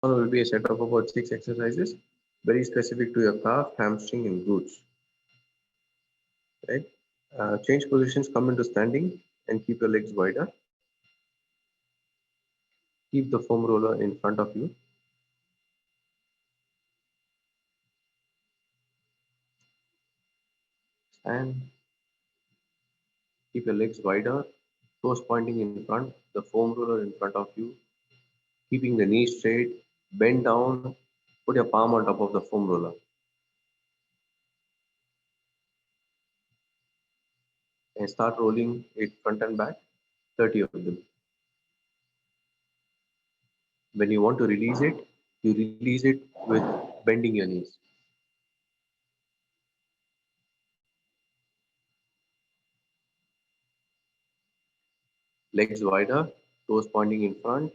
one will be a set of about 6 exercises, very specific to your calf, hamstring, and glutes. Right? Change positions, come into standing, and keep your legs wider. Keep the foam roller in front of you. And keep your legs wider, toes pointing in front, the foam roller in front of you, keeping the knees straight, bend down, put your palm on top of the foam roller. And start rolling it front and back, 30 of them. When you want to release it, you release it with bending your knees. Legs wider, toes pointing in front,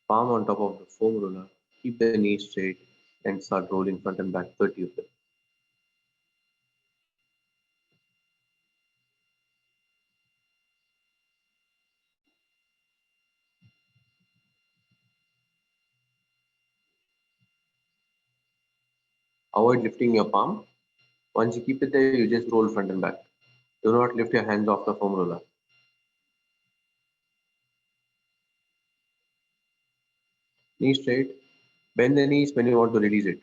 palm on top of the foam roller, keep the knees straight and start rolling front and back, 30 of them. Avoid lifting your palm. Once you keep it there, you just roll front and back. Do not lift your hands off the foam roller. Knees straight. Bend the knees when you want to release it.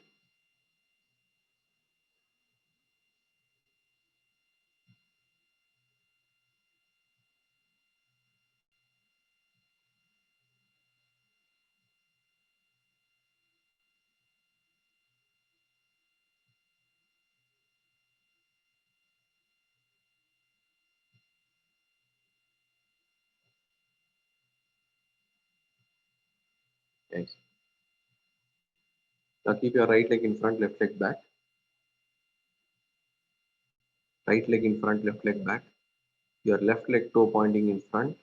Nice. Now keep your right leg in front, left leg back. Right leg in front, left leg back. Your left leg toe pointing in front.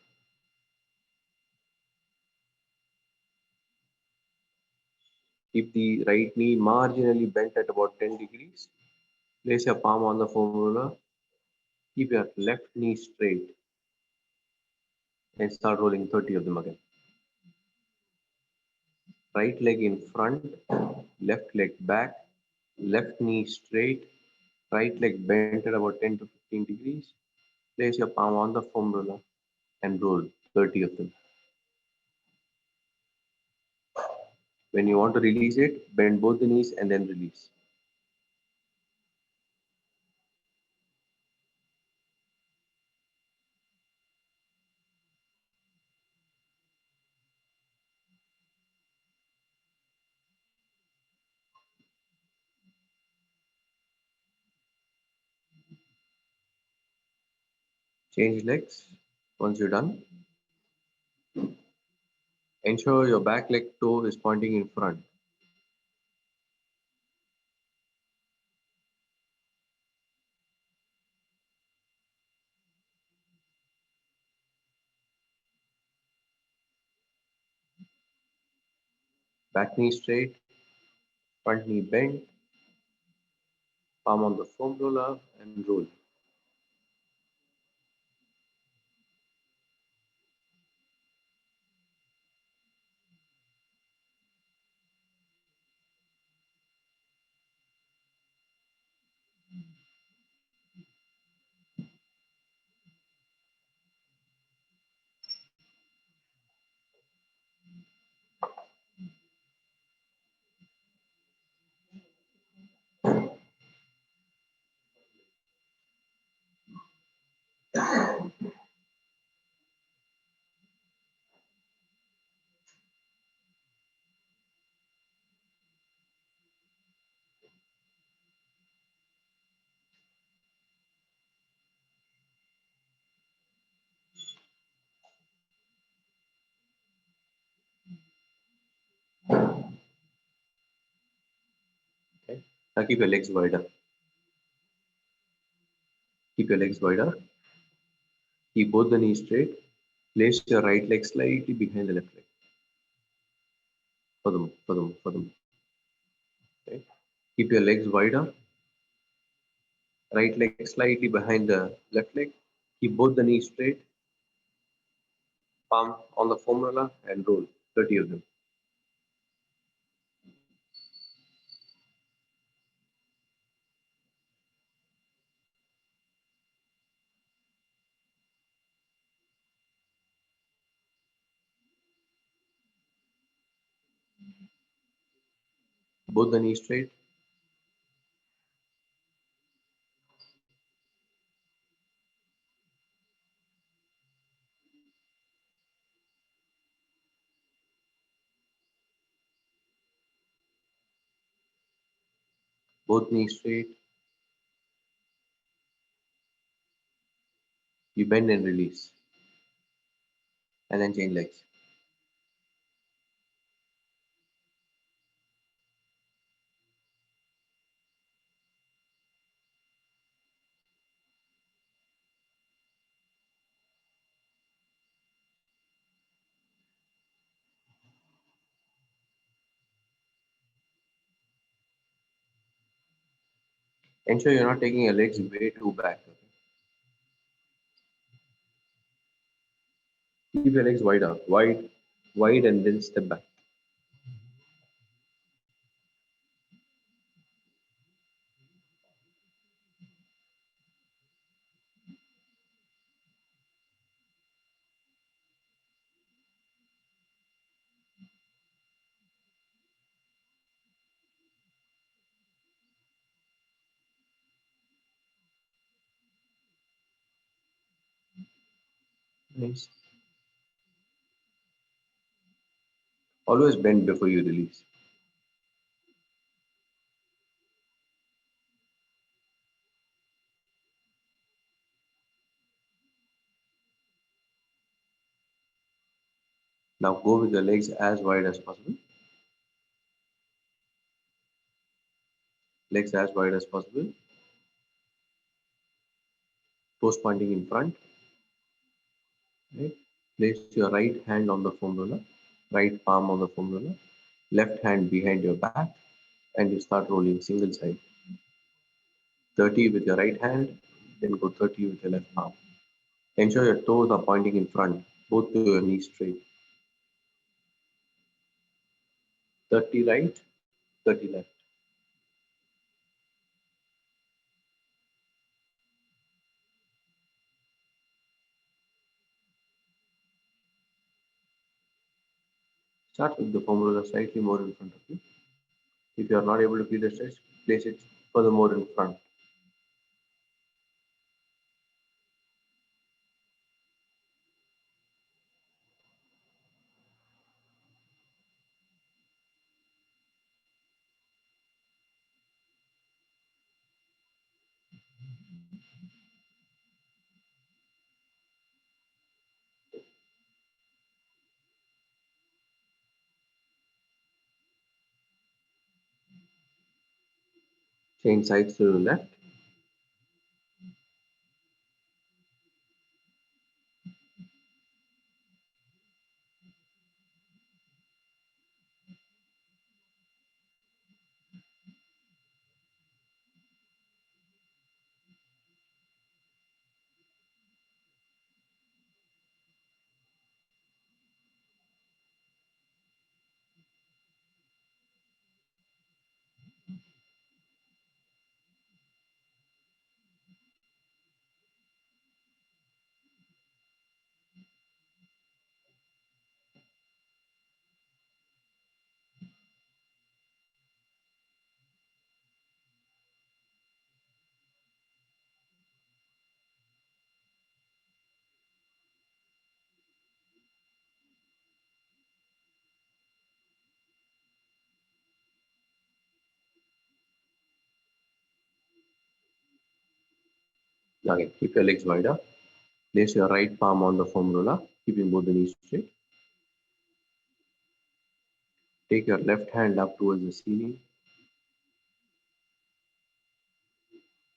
Keep the right knee marginally bent at about 10 degrees. Place your palm on the foam roller. Keep your left knee straight and start rolling 30 of them again. Right leg in front, left leg back, left knee straight, right leg bent at about 10 to 15 degrees. Place your palm on the foam roller and roll 30 of them. When you want to release it, bend both the knees and then release. Change legs. Once you're done, ensure your back leg toe is pointing in front. Back knee straight, front knee bent, palm on the foam roller and roll. Okay. Now keep your legs wider. Keep your legs wider. Keep both the knees straight. Place your right leg slightly behind the left leg. For them. Okay. Keep your legs wider. Right leg slightly behind the left leg. Keep both the knees straight. Palm on the foam roller and roll 30 of them. Both the knees straight. Both knees straight. You bend and release. And then change legs. Ensure you're not taking your legs way too back. Okay? Keep your legs wide, and then step back. Nice. Always bend before you release. Now go with your legs as wide as possible. Legs as wide as possible. Toes pointing in front. Right? Place your right hand on the foam roller. Right palm on the foam roller. Left hand behind your back. And you start rolling single side. 30 with your right hand. Then go 30 with your left palm. Ensure your toes are pointing in front. Both to your knees straight. 30 right, 30 left. Start with the foam roller slightly more in front of you. If you are not able to feel the stretch, place it further more in front. Change sides to the left. Again, keep your legs wider. Place your right palm on the foam roller, keeping both the knees straight. Take your left hand up towards the ceiling.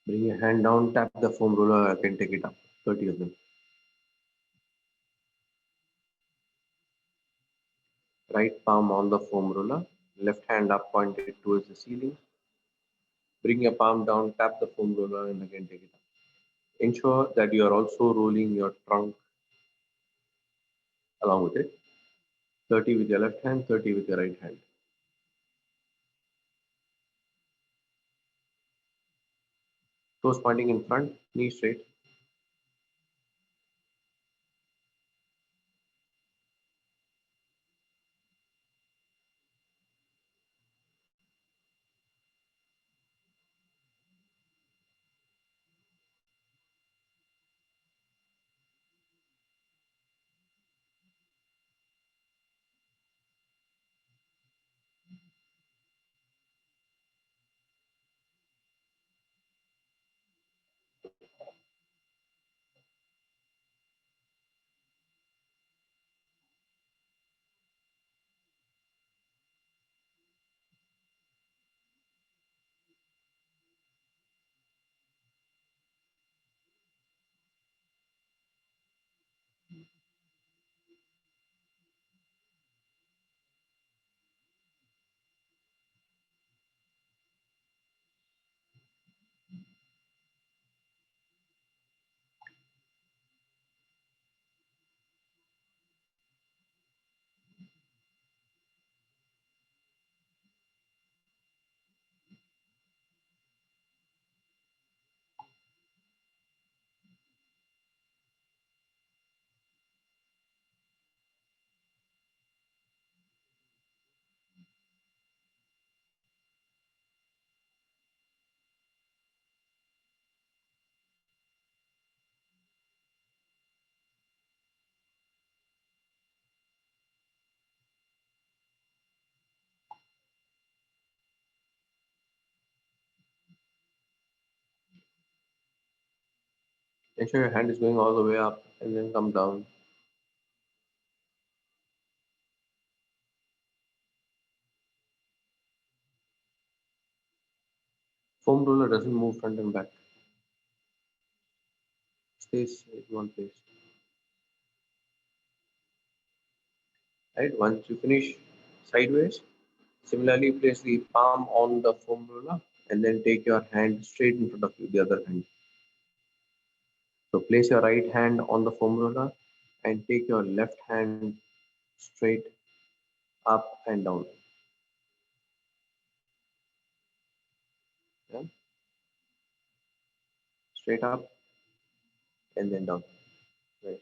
Bring your hand down, tap the foam roller, again take it up. 30 of them. Right palm on the foam roller, left hand up pointed towards the ceiling. Bring your palm down, tap the foam roller, and again take it up. Ensure that you are also rolling your trunk along with it. 30 with your left hand, 30 with your right hand. Toes pointing in front, knees straight. Ensure your hand is going all the way up and then come down. Foam roller doesn't move front and back. Stays in one place. Right? Once you finish sideways, similarly place the palm on the foam roller and then take your hand straight in front of you, the other hand. So place your right hand on the foam roller and take your left hand straight up and down. Yeah? Straight up and then down. Right.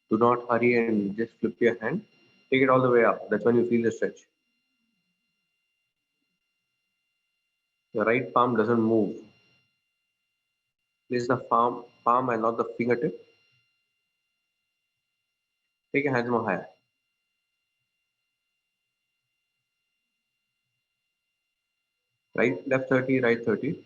Do not hurry and just flip your hand. Take it all the way up. That's when you feel the stretch. Your right palm doesn't move. Place the palm and not the fingertip. Take your hands more higher. Right, left 30, right 30.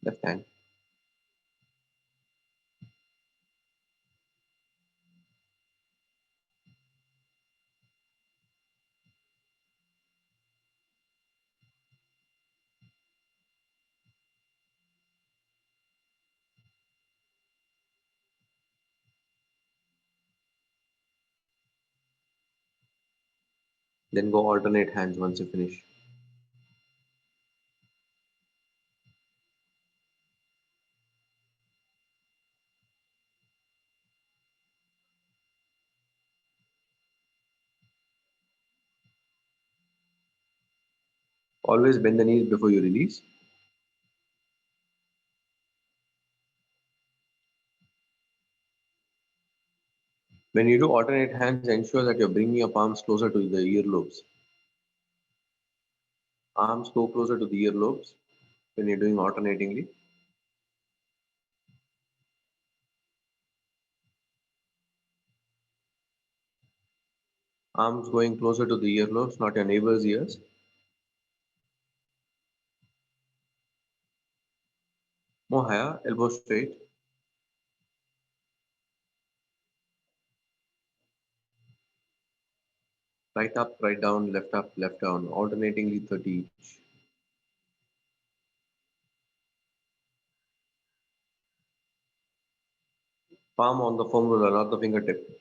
Left hand. Then go alternate hands once you finish. Always bend the knees before you release. When you do alternate hands, ensure that you're bringing your palms closer to the earlobes. Arms go closer to the earlobes when you're doing alternatingly. Arms going closer to the earlobes, not your neighbor's ears. More higher, elbows straight. Right up, right down, left down, alternatingly 30 each. Palm on the foam roller, not the fingertip.